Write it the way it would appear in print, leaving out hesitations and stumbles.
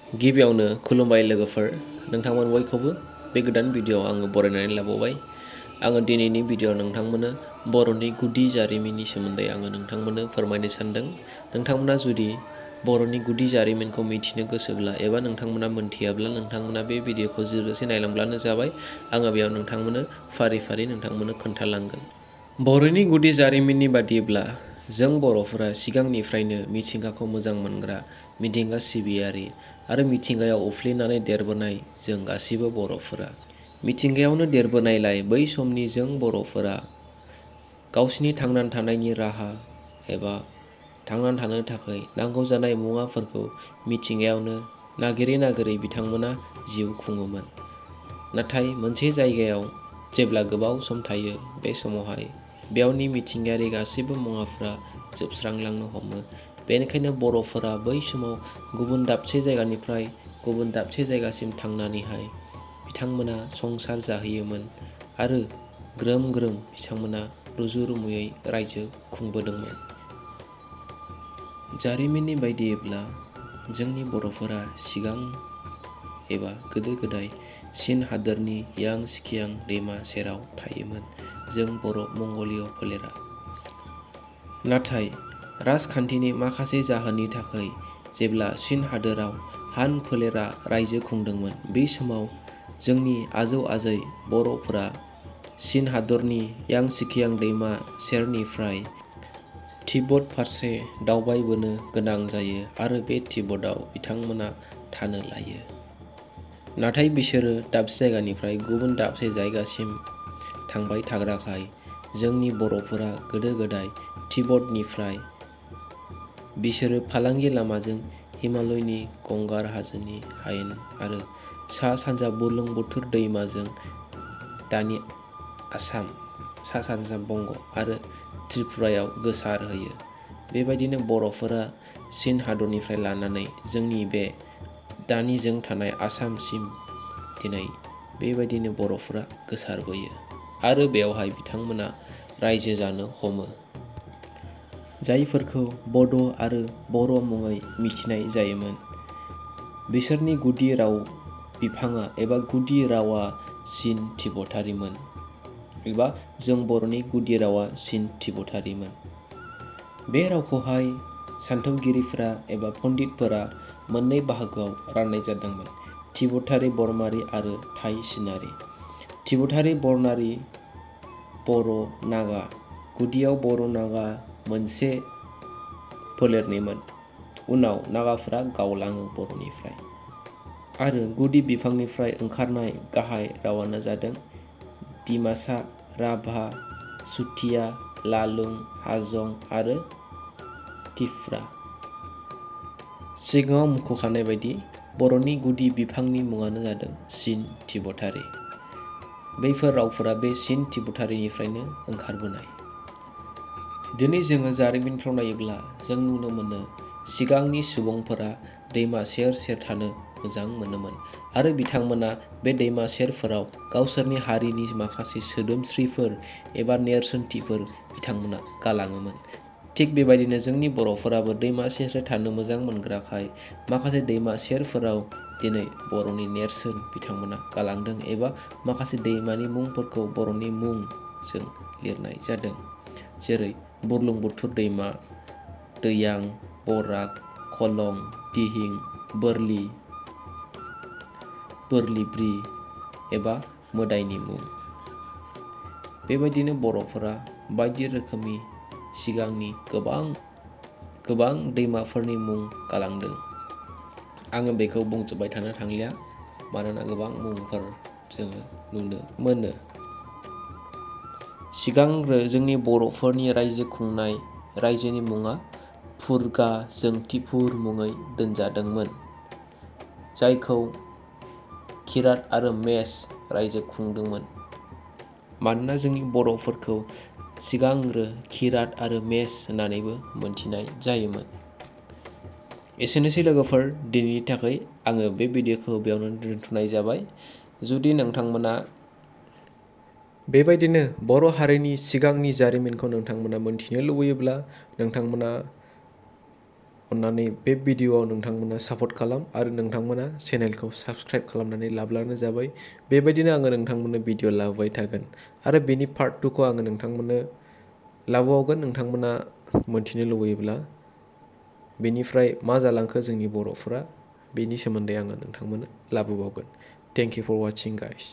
गिबियावनो खुलुमबाय लोगोफोर, नोंथांमोन बयखौबो बे गोदान भिडियोआव आङो बरायनानै लाबावबाय। आङो दिनैनि भिडियोआव नोंथांमोननो बर'नि गुदि जारिमिननि सोमोन्दै आङो नोंथांमोननो फोरमायनो सानदों। नोंथांमोना जुदि बर'नि गुदि जारिमिनखौ मिथिनो गोसोब्ला एबा नोंथांमोना मोनथियाब्ला नोंथांमोना बे भिडियोखौ जोबजासे नायलांब्लानो जाबाय। आङो बेयाव नोंथांमोननो फारि फारि नोंथांमोननो खोन्थालांगोन। बर'नि गुदि जारिमिननि बादिब्ला जों बर'फोरा सिगांनिफ्रायनो मिथिंगाखौ मोजां मोनग्रा, मिथिंगा सिबियारि आरो मिथिंगायाव उफ्लेनानै देरबोनाय जों गासिबो बर'फोरा। मिथिंगायावनो देरबोनायलाय बै समनि जों बर'फोरा गावसिनि थांनानै थानायनि राहा एबा थांनानै थानो थाखाय नांगौ जानाय मुवाफोरखौ मिथिंगायावनो नागिरै बिथांमोना जिउ खुङोमोन। नाथाय मोनसे जायगायाव जेब्ला गोबाव सम थायो बे समावहाय बेयावनि मिथिंगायारि गासैबो मुवाफ्रा जोबस्रांलांनो हमो। बेनिखायनो बर'फोरा बै समाव गुबुन दाबसे जायगानिफ्राय गुबुन दाबसे जायगासिम थांनानैहाय बिथांमोना संसार जाहैयोमोन आरो ग्रोम बिथांमोना रुजु रुमुयै रायजो खुंबोदोंमोन। जारिमिननि बायदियैब्ला जोंनि बर'फोरा सिगां एबा गोदो गोदाय चीन हादोरनि यां सिकियां दैमा सेराव थायोमोन जों बर' मंगलीय फोलेरा। नाथाय राजखान्थिनि माखासे जाहोननि थाखाय जेब्ला चीन हादोराव हान फोलेरा रायजो खुंदोंमोन, बै समाव जोंनि आजौ आजै बर'फोरा चीन हादरनि यां सिकियां दैमा सेरनिफ्राय तिब्बत फारसे दावबायबोनो गोनां जायो आरो बे तिब्बतआव बिथांमोना थानो लायो। नाथाय बिसोरो दाबसे जायगानिफ्राय गुबुन दाबसे जायगासिम थांबाय थाग्राखाय जोंनि बर'फोरा गोदो गोदाय तिब्बतनिफ्राय बिसोरो फालांगि लामाजों हिमालयनि गंगार हाजोनि हायेन आरो सा-सानजा बुरलुंबुथुर दैमाजों दानि आसाम, सा-सानजा बंग आरो त्रिपुरायाव गोसारहोयो। बेबायदिनो बर'फोरा चीन हादरनिफ्राय लानानै जोंनि बे दानि जों थानाय आसामसिम दिनै बेबायदिनो बर'फोरा गोसारबोयो आरो बेवहाय बिथांमोना रायजो जानो हमो। जायफोरखौ बड' आरो बर' मुङै मिथिनाय जायोमोन। बिसोरनि गुदि राव बिफाङा एबा गुदि रावा चीन तिब्बतारिमोन एबा जों बर'नि गुदि रावा चीन तिब्बतारिमोन। बे रावखौहाय सान्थौगिरिफोरा एबा पण्डितफोरा मोननै बाहागोआव राननाय जादोंमोन, तिब्बतारि बर्मारि आरो थाई चीनारि। तिब्बतारि बर्मारि बर' नागा। गुदियाव बर' नागा मोनसे फोलेरनिमोन। उनाव नागाफोरा गावलाङो बर'निफ्राय। आरो गुदि बिफांनिफ्राय ओंखारनाय गाहाय रावानो जादों दिमासा, राभा, चुटिया, लालुं, हाजं आरो तिपरा। सिगाङाव मुंख'खानाय बायदि बर'नि गुदि बिफांनि मुङानो जादों चीन तिब्बतारि। बैफोर रावफोरा बे चीन तिब्बतारिनिफ्रायनो ओंखारबोनाय। दिनै जोङो जारिमिनफ्राव नायोब्ला जों नुनो मोनो सिगांनि सुबुंफोरा दैमा सेर सेर थानो मोजां मोनोमोन आरो बिथांमोना बे दैमा सेरफोराव गावसोरनि हारिनि माखासे सोदोमस्रिफोर एबा नेरसोनथिफोर बिथांमोना गालाङोमोन। थिग बेबायदिनो जोंनि बर'फोराबो दैमा सेर सेर थानो मोजां मोनग्राखाय माखासे दैमा सेरफोराव दिनै बर'नि नेरसोन बिथांमोना गालांदों एबा माखासे दैमानि मुंफोरखौ बर'नि मुंजों लिरनाय जादों। जेरै बुरलुंबुथुर दैमा, दैयां, बराग, खलं, दिहिं, बोरलि-ब्रि एबा मोदायनि मुं। बेबायदिनो बर'फोरा बायदि रोखोमनि सिगांनि गोबां दैमाफोरनि मुं गालांदों। आङो बेखौ बुंजोबबाय थानो थांलिया, मानोना गोबां मुंफोर जोङो नुनो मोनो। सिगांग्रो जोंनि बर'फोरनि रायजो खुंनाय रायजोनि मुङा फुरगा जोंथिफुर मुङै दोनजादोंमोन। जायखौ किरात आरो मेस रायजो खुंदोंमोन। मानोना जोंनि बर'फोरखौ सिगांग्रो किरात आरो मेस होननानैबो मोनथिनाय जायोमोन। एसेनोसै लोगोफोर, दिनैनि थाखाय आङो बे भिडियोखौ बेयावनो दोनथ'नाय जाबाय। जुदि नोंथांमोना बेबायदिनो बर' हारिनि सिगांनि जारिमिनखौ नोंथांमोना मोनथिनो लुबैयोब्ला नोंथांमोना अन्नानै बे भिडिअ'आव नोंथांमोना सापर्ट खालाम आरो नोंथांमोना चेनेलखौ साबस्क्राइब खालामनानै लाब्लानो जाबाय। बेबायदिनो आङो नोंथांमोननो भिडिअ' लाबोबाय थागोन आरो बेनि पार्ट 2खौ आङो नोंथांमोननो लाबोबावगोन नोंथांमोना मोनथिनो लुबैयोब्ला बेनिफ्राय मा जालांखो जोंनि बर'फोरा बेनि सोमोन्दै आङो नोंथांमोननो लाबोबावगोन। Thank you for watching guys.